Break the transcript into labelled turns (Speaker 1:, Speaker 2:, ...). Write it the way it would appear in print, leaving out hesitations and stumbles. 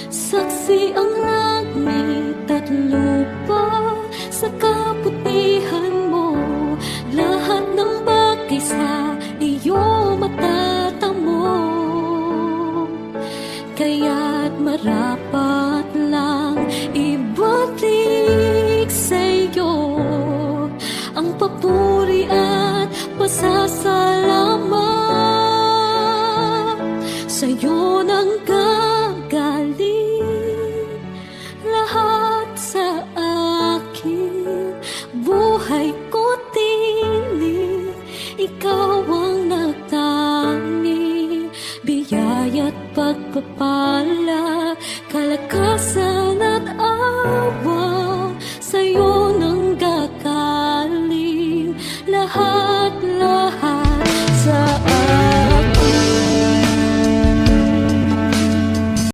Speaker 1: Saksi ang langit at lupa sa kabutihan mo. Lahat ng bagay sa iyo matatamo. Kaya't marapat lang ibalik sa'yo ang papuri at pasasalamat. Sa'yo nang gagaling lahat sa akin. Buhay ko tinig, ikaw ang nagtanging. Biyaya't pagpapala, kalakasan